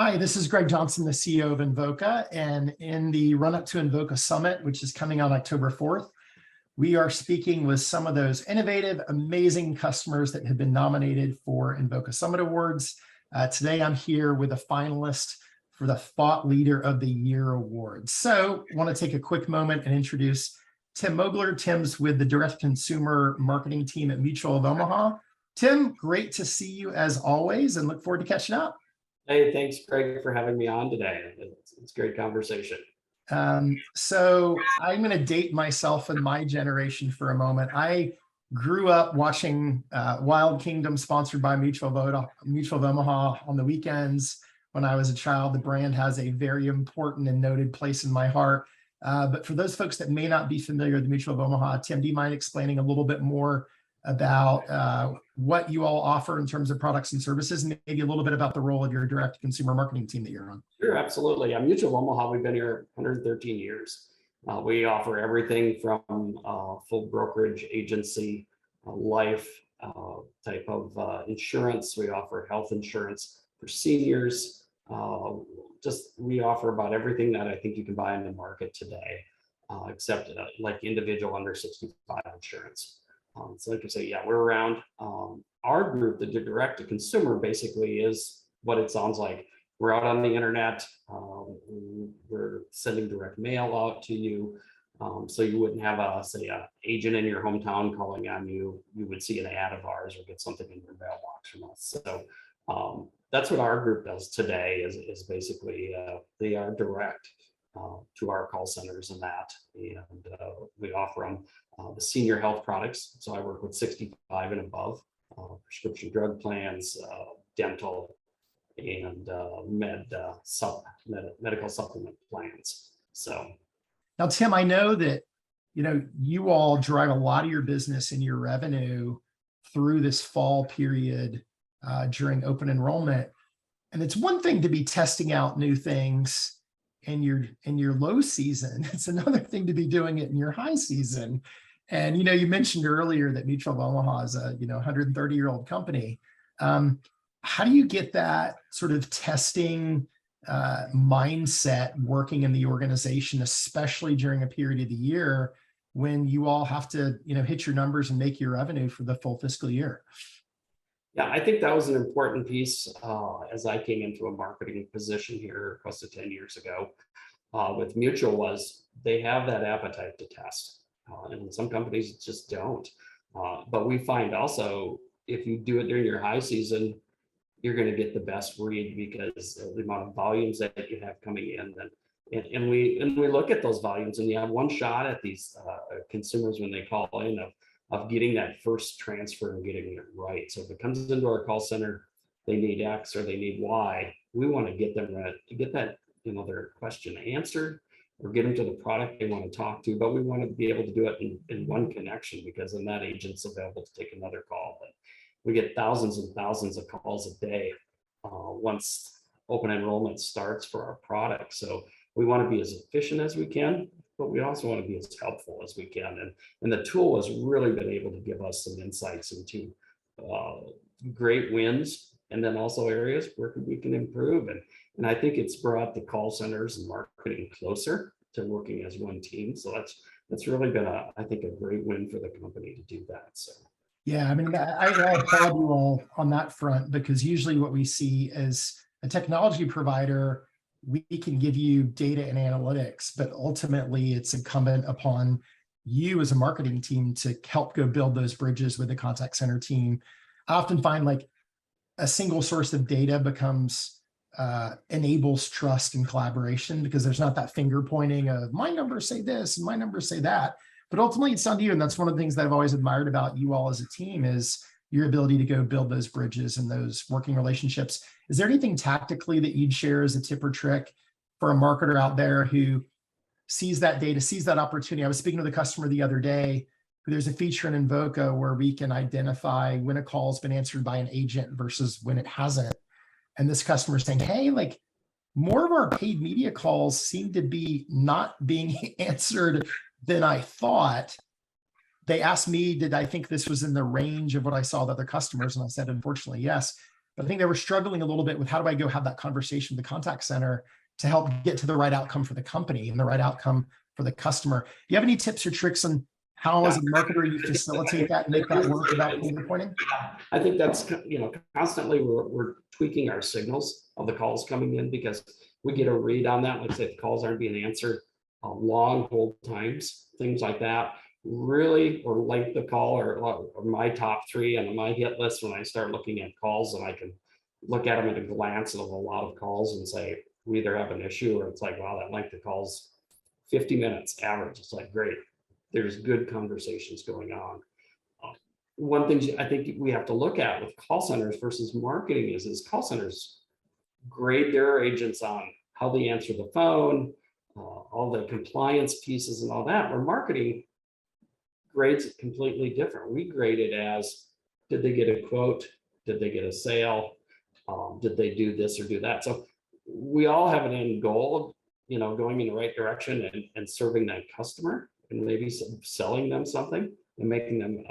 Hi, this is Greg Johnson, the CEO of Invoca, and in the run-up to Invoca Summit, which is coming on October 4th, we are speaking with some of those innovative, amazing customers that have been nominated for Invoca Summit Awards. Today, I'm here with a finalist for the Thought Leader of the Year Award. So I want to take a quick moment and introduce Tim Mogler. Tim's with the direct-to-consumer marketing team at Mutual of Omaha. Tim, great to see you as always, and look forward to catching up. Hey, thanks, Greg, for having me on today. It's a great conversation. So I'm going to date myself and my generation for a moment. I grew up watching Wild Kingdom, sponsored by Mutual of Omaha on the weekends. When I was a child, the brand has a very important and noted place in my heart. But for those folks that may not be familiar with the Mutual of Omaha, Tim, do you mind explaining a little bit more about what you all offer in terms of products and services, and maybe a little bit about the role of your direct-to-consumer marketing team that you're on? Sure, absolutely. Mutual of Omaha, we've been here 113 years. We offer everything from full brokerage agency, life type of insurance. We offer health insurance for seniors. We offer about everything that I think you can buy in the market today, except like individual under 65 insurance. So like I say, yeah, we're around. Our group, the direct to consumer, basically is what it sounds like. We're out on the internet. We're sending direct mail out to you. So you wouldn't have a agent in your hometown calling on you. You would see an ad of ours or get something in your mailbox from us. So that's what our group does today is basically they are direct to our call centers and that. And we offer them the senior health products. So I work with 65 and above, prescription drug plans, dental, and medical supplement plans. So now, Tim, I know that you all drive a lot of your business and your revenue through this fall period during open enrollment, and it's one thing to be testing out new things in your low season. It's another thing to be doing it in your high season. And you mentioned earlier that Mutual of Omaha is a 130-year-old company. How do you get that sort of testing mindset working in the organization, especially during a period of the year when you all have to hit your numbers and make your revenue for the full fiscal year? Yeah, I think that was an important piece as I came into a marketing position here close to 10 years ago with Mutual. Was they have that appetite to test, and some companies just don't. But we find also if you do it during your high season, you're going to get the best read because of the amount of volumes that you have coming in. And we look at those volumes, and you have one shot at these consumers when they call in of getting that first transfer and getting it right. So if it comes into our call center, they need X or they need Y, we want to get them to get that, their question answered or get them to the product they want to talk to. But we want to be able to do it in one connection, because then that agent's available to take another call. But we get thousands and thousands of calls a day once open enrollment starts for our product. So we want to be as efficient as we can, but we also want to be as helpful as we can. And the tool has really been able to give us some insights into great wins, and then also areas where we can improve. And I think it's brought the call centers and marketing closer to working as one team. So that's really been I think a great win for the company to do that. So. Yeah, I mean, I applaud you all on that front, because usually what we see as a technology provider, we can give you data and analytics, but ultimately it's incumbent upon you as a marketing team to help go build those bridges with the contact center team. I often find like a single source of data enables trust and collaboration, because there's not that finger pointing of my numbers say this and my numbers say that. But ultimately it's on you. And that's one of the things that I've always admired about you all as a team is your ability to go build those bridges and those working relationships. Is there anything tactically that you'd share as a tip or trick for a marketer out there who sees that data, sees that opportunity? I was speaking to the customer the other day. There's a feature in Invoca where we can identify when a call has been answered by an agent versus when it hasn't. And this customer is saying, hey, like more of our paid media calls seem to be not being answered than I thought. They asked me, did I think this was in the range of what I saw with other customers? And I said, unfortunately, yes. but I think they were struggling a little bit with how do I go have that conversation with the contact center to help get to the right outcome for the company and the right outcome for the customer. Do you have any tips or tricks on how, as a marketer, you facilitate that and make that work without finger pointing? I think that's, constantly we're tweaking our signals of the calls coming in, because we get a read on that. Like I say, if calls aren't being answered, long hold times, things like that, really, or length of call, or my top three on my hit list when I start looking at calls, and I can look at them at a glance of a lot of calls and say, we either have an issue, or it's like, wow, that length of calls 50 minutes average. It's like, great, there's good conversations going on. One thing I think we have to look at with call centers versus marketing is call centers grade their agents on how they answer the phone, all the compliance pieces and all that, where marketing grades it completely different. We grade it as, did they get a quote? Did they get a sale? Did they do this or do that? So we all have an end goal, going in the right direction and serving that customer and maybe selling them something and making them,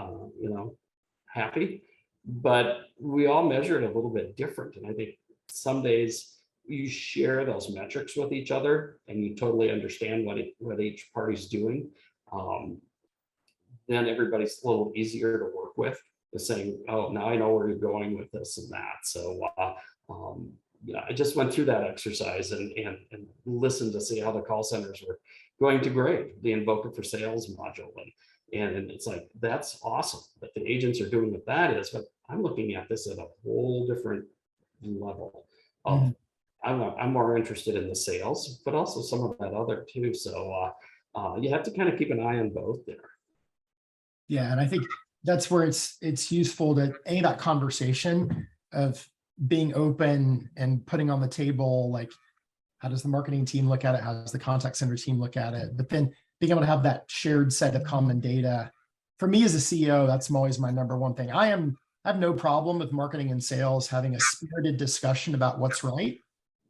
happy. But we all measure it a little bit different. And I think some days you share those metrics with each other and you totally understand what each party's doing. Then everybody's a little easier to work with, is saying, oh, now I know where you're going with this and that. So, I just went through that exercise and listened to see how the call centers were going to grade the Invoca for Sales module. And it's like, that's awesome that the agents are doing what that is, but I'm looking at this at a whole different level of, I'm more interested in the sales, but also some of that other too. So you have to kind of keep an eye on both there. Yeah, and I think that's where it's useful to that conversation of being open and putting on the table, like, how does the marketing team look at it? How does the contact center team look at it? But then being able to have that shared set of common data. For me as a CEO, that's always my number one thing. I have no problem with marketing and sales having a spirited discussion about what's right.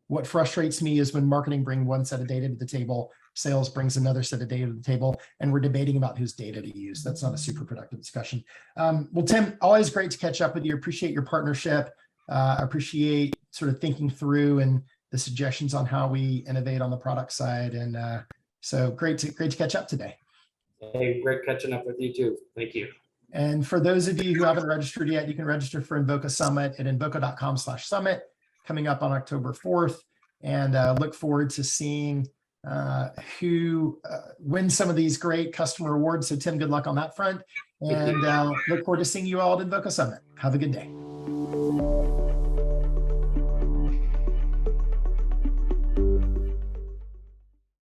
What frustrates me is when marketing bring one set of data to the table, sales brings another set of data to the table, and we're debating about whose data to use. That's not a super productive discussion. Well, Tim, always great to catch up with you. Appreciate your partnership. Appreciate sort of thinking through and the suggestions on how we innovate on the product side. And so great to catch up today. Hey, great catching up with you too. Thank you. And for those of you who haven't registered yet, you can register for Invoca Summit at invoca.com/summit coming up on October 4th. And look forward to seeing who wins some of these great customer awards. So Tim, good luck on that front. And look forward to seeing you all at Invoca Summit. Have a good day.